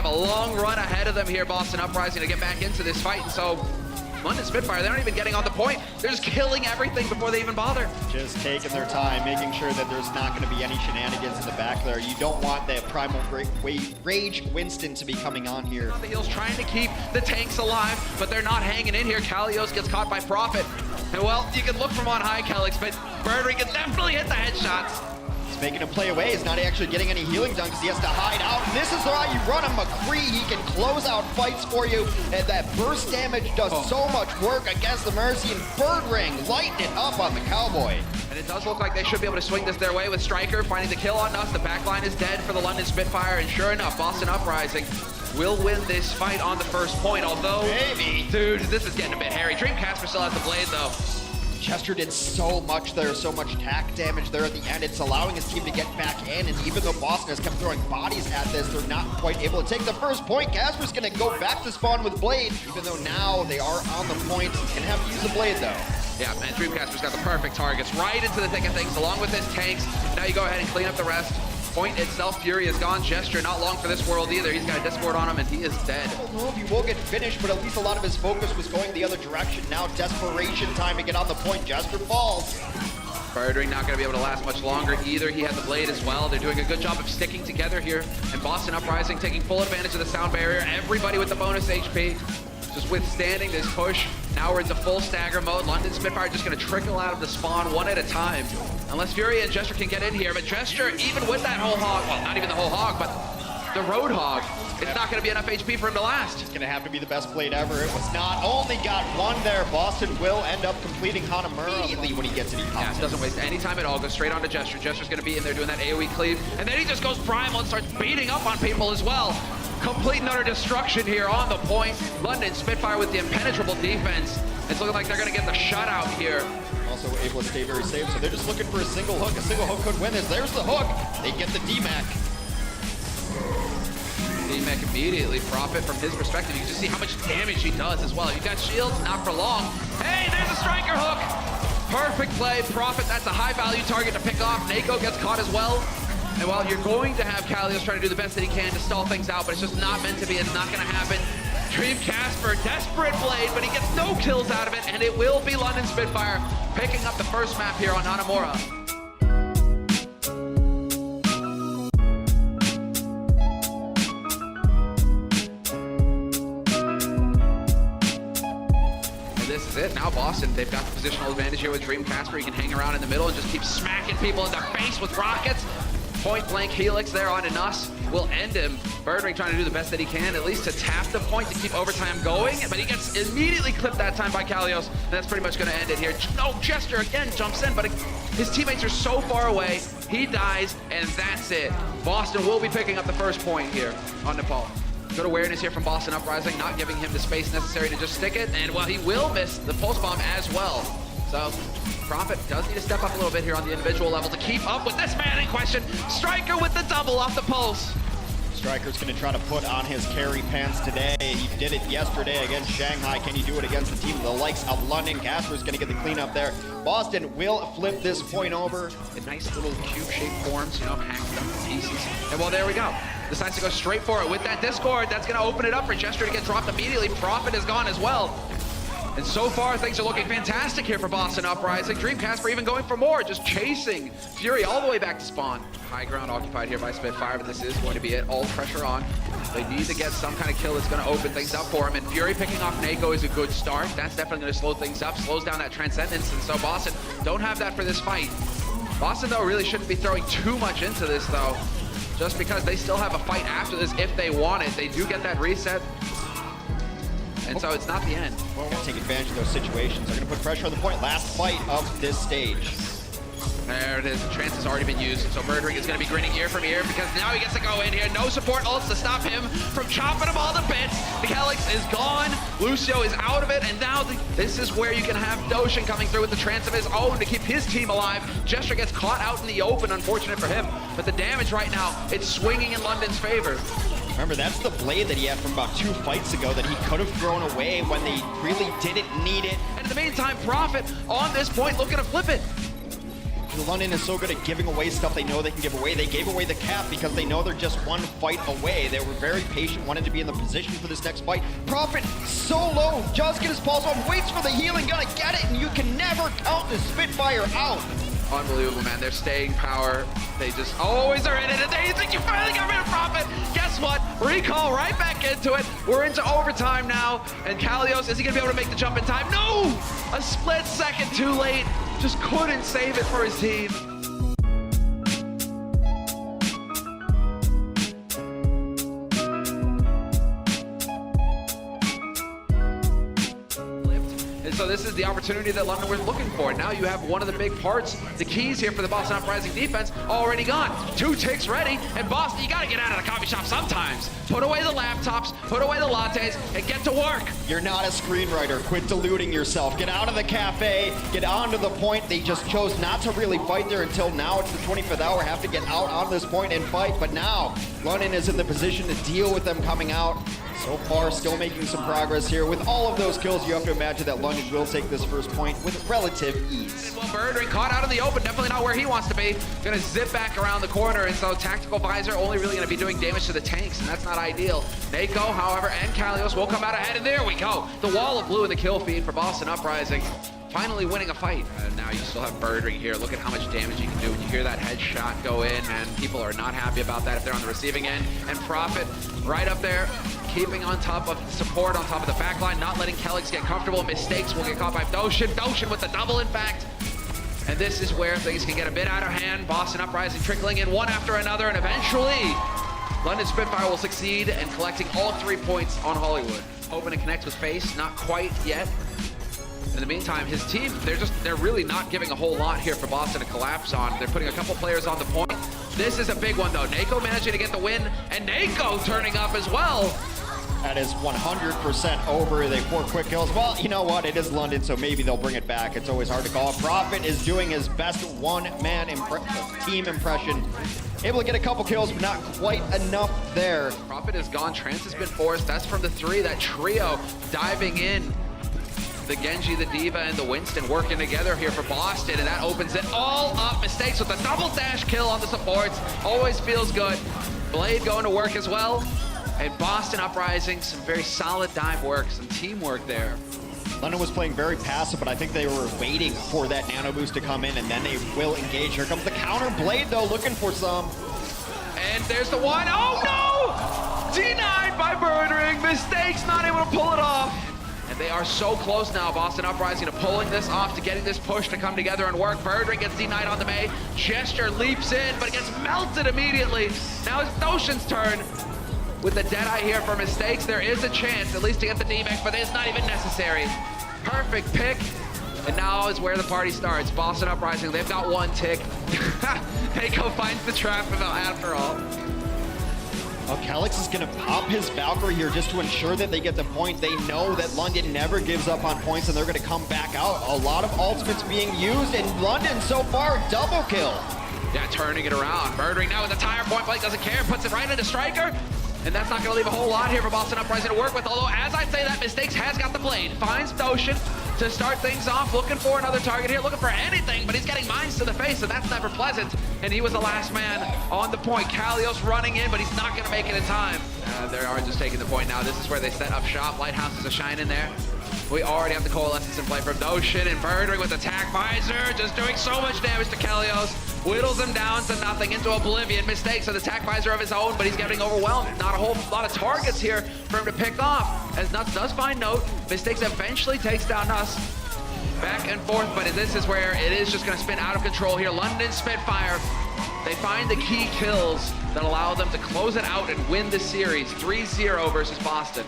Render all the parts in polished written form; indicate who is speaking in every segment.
Speaker 1: have a long run ahead of them here, Boston Uprising, to get back into this fight. And so London Spitfire, they're not even getting on the point. They're just killing everything before they even bother.
Speaker 2: Just taking their time, making sure that there's not going to be any shenanigans in the back there. You don't want that primal rage Winston to be coming on here.
Speaker 1: The heels trying to keep the tanks alive, but they're not hanging in here. Kalios gets caught by Prophet. And well, you can look from on high, Kelix, but Birdring can definitely hit the headshots.
Speaker 2: He's making him play away. He's not actually getting any healing done because he has to hide out. And this is how you run him, McCree. He can close out fights for you. And that burst damage does so much work against the Mercy. And Birdring lighting it up on the Cowboy.
Speaker 1: And it does look like they should be able to swing this their way with Striker finding the kill on us. The backline is dead for the London Spitfire. And sure enough, Boston Uprising will win this fight on the first point. Although,
Speaker 2: maybe.
Speaker 1: Dude, this is getting a bit hairy. Dreamcasper still has the blade though.
Speaker 2: Chester did so much there, so much tack damage there at the end. It's allowing his team to get back in, and even though Boston has kept throwing bodies at this, they're not quite able to take the first point. Casper's gonna go back to spawn with Blade, even though now they are on the point. He's gonna have to use the Blade though.
Speaker 1: Yeah, and Dreamcasper's got the perfect targets right into the thick of things, along with his tanks. Now you go ahead and clean up the rest. Point itself, Fury is gone. Gesture not long for this world either. He's got a Discord on him and he is dead.
Speaker 2: I don't know if he will get finished, but at least a lot of his focus was going the other direction. Now desperation time to get on the point. Gesture falls.
Speaker 1: Birdring not going to be able to last much longer either. He had the blade as well. They're doing a good job of sticking together here. And Boston Uprising taking full advantage of the sound barrier. Everybody with the bonus HP. Just withstanding this push. Now we're into full stagger mode. London Spitfire just going to trickle out of the spawn one at a time. Unless Fury and Gesture can get in here. But Gesture, even with that whole hog, well, not even the whole hog, but the road hog, it's not going to be enough HP for him to last.
Speaker 2: It's going to have to be the best blade ever. It was not. Only got one there. Boston will end up completing Hanamura immediately when he gets it.
Speaker 1: Yeah, it doesn't waste any time at all. Goes straight on to Gesture. Gesture's going to be in there doing that AoE cleave. And then he just goes primal and starts beating up on people as well. Complete and utter destruction here on the point. London Spitfire with the impenetrable defense. It's looking like they're going to get the shutout here.
Speaker 2: Also able to stay very safe, so they're just looking for a single hook. A single hook could win this. There's the hook. They get the DMAC.
Speaker 1: DMAC immediately profit from his perspective. You can just see how much damage he does as well. You've got shields, not for long. Hey, there's a Striker hook. Perfect play. Profit, that's a high value target to pick off. Nako gets caught as well. And while you're going to have Kalios trying to do the best that he can to stall things out, but it's just not meant to be. It's not going to happen. Dreamcasper, desperate blade, but he gets no kills out of it, and it will be London Spitfire picking up the first map here on Hanamura. And this is it. Now Boston, they've got the positional advantage here with Dreamcasper. He can hang around in the middle and just keep smacking people in the face with rockets. Point blank Helix there on Nus will end him. Birdring trying to do the best that he can, at least to tap the point to keep overtime going, but he gets immediately clipped that time by Kalios, and that's pretty much going to end it here. No, Gesture again jumps in, but his teammates are so far away, he dies, and that's it. Boston will be picking up the first point here on Nepal. Good awareness here from Boston Uprising, not giving him the space necessary to just stick it, and well, he will miss the pulse bomb as well. So Prophet does need to step up a little bit here on the individual level to keep up with this man in question. Striker with the double off the pulse.
Speaker 2: Striker's going to try to put on his carry pants today. He did it yesterday against Shanghai. Can he do it against the team of the likes of London? Casper's going to get the cleanup there. Boston will flip this point over.
Speaker 1: In nice little cube-shaped forms, you know, hacked them to pieces. And well, there we go. Decides to go straight for it with that Discord. That's going to open it up for Gesture to get dropped immediately. Prophet is gone as well. And so far, things are looking fantastic here for Boston Uprising. Dreamcasper even going for more, just chasing Fury all the way back to spawn. High ground occupied here by Spitfire, but this is going to be it. All pressure on. They need to get some kind of kill that's going to open things up for him. And Fury picking off Nako is a good start. That's definitely going to slow things up, slows down that Transcendence. And so Boston don't have that for this fight. Boston, though, really shouldn't be throwing too much into this, though, just because they still have a fight after this if they want it. They do get that reset. And so it's not the end.
Speaker 2: Well, we'll take advantage of those situations. They're going to put pressure on the point. Last fight of this stage.
Speaker 1: There it is. The trance has already been used. So Birdring is going to be grinning ear from ear because now he gets to go in here. No support ults to stop him from chopping him all to bits. The Calyx is gone. Lucio is out of it. And now this is where you can have Doshin coming through with the trance of his own to keep his team alive. Gesture gets caught out in the open. Unfortunate for him. But the damage right now, it's swinging in London's favor.
Speaker 2: Remember, that's the blade that he had from about 2 fights ago that he could have thrown away when they really didn't need it.
Speaker 1: And in the meantime, Prophet on this point looking to flip it.
Speaker 2: London is so good at giving away stuff they know they can give away. They gave away the cap because they know they're just one fight away. They were very patient, wanted to be in the position for this next fight. Prophet so low, just get his pulse on, waits for the healing, gonna get it, and you can never count the Spitfire out.
Speaker 1: Unbelievable, man. Their staying power, they just always are in it. And they think you finally got rid of Prophet. Guess what? Recall right back into it. We're into overtime now. And Kalios, is he going to be able to make the jump in time? No! A split second too late. Just couldn't save it for his team. So this is the opportunity that London was looking for. Now you have one of the big parts, the keys here for the Boston Uprising defense already gone. 2 ticks ready, and Boston, you gotta get out of the coffee shop sometimes. Put away the laptops, put away the lattes, and get to work.
Speaker 2: You're not a screenwriter. Quit deluding yourself. Get out of the cafe, get onto the point. They just chose not to really fight there until now. It's the 25th hour, have to get out on this point and fight. But now, London is in the position to deal with them coming out. So far, still making some progress here. With all of those kills, you have to imagine that London will take this first point with relative ease.
Speaker 1: Well, Birdring caught out in the open, definitely not where he wants to be. Gonna zip back around the corner, and so Tactical Visor only really gonna be doing damage to the tanks, and that's not ideal. Nako, however, and Kalios will come out ahead, and there we go. The wall of blue in the kill feed for Boston Uprising. Finally winning a fight. Now you still have Birdring here. Look at how much damage you can do. When you hear that headshot go in, and people are not happy about that if they're on the receiving end. And Prophet right up there, keeping on top of the support, on top of the backline, not letting Kellex get comfortable. Mistakes will get caught by Doshin. Doshin with the double, in fact. And this is where things can get a bit out of hand. Boston Uprising trickling in one after another, and eventually, London Spitfire will succeed in collecting all 3 points on Hollywood. Hoping to connect with Face, not quite yet. In the meantime, his team, they're really not giving a whole lot here for Boston to collapse on. They're putting a couple players on the point. This is a big one though. Nako managing to get the win, and Nako turning up as well.
Speaker 2: That is 100% over. They 4 quick kills. Well, you know what? It is London, so maybe they'll bring it back. It's always hard to call. Prophet is doing his best one-man team impression. Able to get a couple kills, but not quite enough there.
Speaker 1: Prophet is gone. Trance has been forced. That's from the 3. That trio diving in. The Genji, the Diva, and the Winston working together here for Boston, and that opens it all up. Mistakes with a double dash kill on the supports. Always feels good. Blade going to work as well. And Boston Uprising, some very solid dive work, some teamwork there.
Speaker 2: London was playing very passive, but I think they were waiting for that nano boost to come in, and then they will engage. Here comes the counter. Blade, though, looking for some.
Speaker 1: And there's the one. Oh, no! Denied by Birdring. Mistakes, not able to pull it off. And they are so close now, Boston Uprising, to pulling this off, to getting this push to come together and work. Birdring gets denied on the May. Gesture leaps in, but it gets melted immediately. Now it's Doshin's turn. With the Deadeye here for Mistakes, there is a chance, at least to get the D-Max, but it's not even necessary. Perfect pick. And now is where the party starts. Boston Uprising, they've got 1 tick. Nako finds the trap after all.
Speaker 2: Well, Kellex is going to pop his Valkyrie here just to ensure that they get the point. They know that London never gives up on points, and they're going to come back out. A lot of ultimates being used, and London so far, double kill.
Speaker 1: Yeah, turning it around. Birdring now with the tire point blank, doesn't care, puts it right into Striker. And that's not going to leave a whole lot here for Boston Uprising to work with. Although, as I say that, Mistakes has got the blade. Finds Doshin to start things off. Looking for another target here. Looking for anything, but he's getting mines to the face, and that's never pleasant. And he was the last man on the point. Kalios running in, but he's not going to make it in time. They are just taking the point now. This is where they set up shop. Lighthouse is a shine in there. We already have the Coalescence in play from Doshin, and Birdring with Attack Visor, just doing so much damage to Kalios. Whittles him down to nothing, into oblivion. Mistakes with Attack Visor of his own, but he's getting overwhelmed. Not a whole lot of targets here for him to pick off. As Nuts does find Note, Mistakes eventually takes down Nuts. Back and forth, but this is where it is just going to spin out of control here. London Spitfire, they find the key kills that allow them to close it out and win the series 3-0 versus Boston.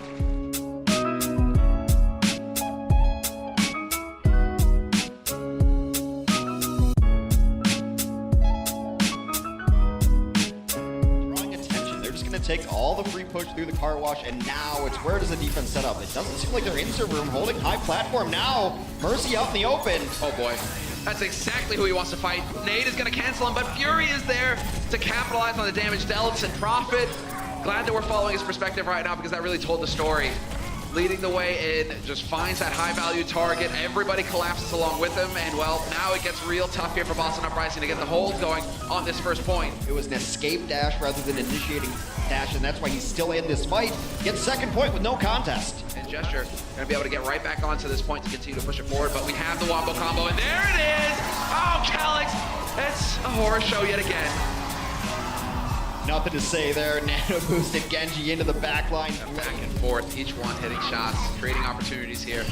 Speaker 2: Take all the free push through the car wash, and now it's where does the defense set up? It doesn't seem like they're insert room, holding high platform now. Mercy out in the open.
Speaker 1: Oh boy, that's exactly who he wants to fight. Nate is going to cancel him, but Fury is there to capitalize on the damage dealt, and Prophet. Glad that we're following his perspective right now because that really told the story. leading the way in, just finds that high-value target. Everybody collapses along with him, and well, now it gets real tough here for Boston Uprising to get the hold going on this first point.
Speaker 2: It was an escape dash rather than initiating dash, and that's why he's still in this fight. Gets second point with no contest.
Speaker 1: And Gesture gonna be able to get right back onto this point to continue to push it forward, but we have the wombo combo, and there it is! Oh, Calyx! It's a horror show yet again.
Speaker 2: Nothing to say there. Nano boosted Genji into the back line.
Speaker 1: Back and forth, each one hitting shots, creating opportunities here.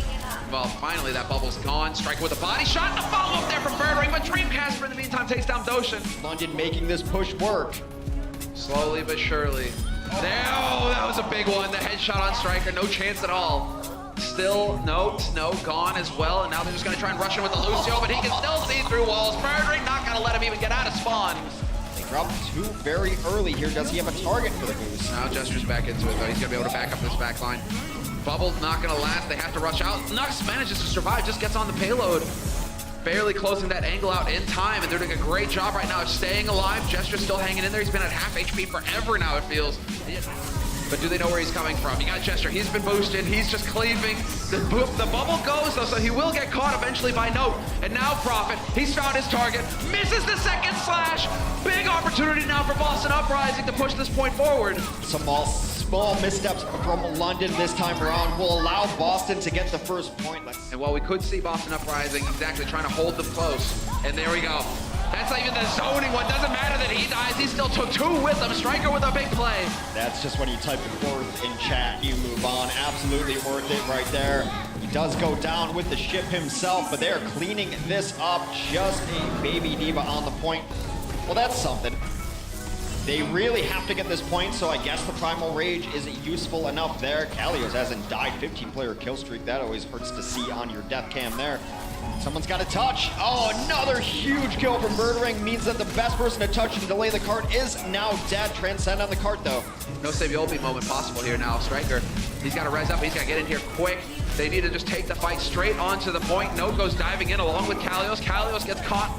Speaker 1: Well, finally that bubble's gone. Striker with a body shot, and a follow-up there from Birdring, but Dreamcasper in the meantime takes down Doshin.
Speaker 2: London making this push work.
Speaker 1: Slowly but surely. There, oh, that was a big one. The headshot on Striker, no chance at all. Still, no, gone as well, and now they're just gonna try and rush him with the Lucio, but he can still see through walls. Birdring not gonna let him even get out of spawn.
Speaker 2: They dropped two very early here. Does he have a target for the boost?
Speaker 1: Now Gesture's back into it, though. He's gonna be able to back up this back line. Bubble not gonna last. They have to rush out. Nux manages to survive, just gets on the payload. Barely closing that angle out in time, and they're doing a great job right now of staying alive. Gesture's still hanging in there. He's been at half HP forever now, it feels. But do they know where he's coming from? You got Gesture, he's been boosted, he's just cleaving. The bubble goes though, so he will get caught eventually by Note. And now Prophet, he's found his target, misses the second slash. Big opportunity now for Boston Uprising to push this point forward.
Speaker 2: Some small missteps from London this time around will allow Boston to get the first point.
Speaker 1: And while we could see Boston Uprising exactly trying to hold them close, and there we go. That's not even the zoning one. Doesn't matter that he dies. He still took two with him. Striker with a big play.
Speaker 2: That's just when you type it worth in chat, you move on. Absolutely worth it right there. He does go down with the ship himself, but they're cleaning this up. Just a baby diva on the point. Well, that's something. They really have to get this point, so I guess the Primal Rage isn't useful enough there. Kalios hasn't died. 15-player kill streak. That always hurts to see on your death cam there. Someone's got to touch. Oh, another huge kill from Birdring means that the best person to touch and delay the cart is now dead. Transcend on the cart, though.
Speaker 1: No Saviobi moment possible here now. Striker, he's got to res up. He's got to get in here quick. They need to just take the fight straight onto the point. Note goes diving in along with Kalios. Kalios gets caught.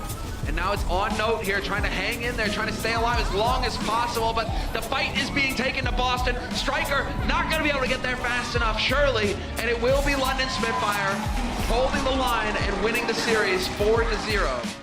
Speaker 1: And now it's on Note here, trying to hang in there, trying to stay alive as long as possible, but the fight is being taken to Boston. Striker not going to be able to get there fast enough, surely, and it will be London Spitfire holding the line and winning the series 4-0.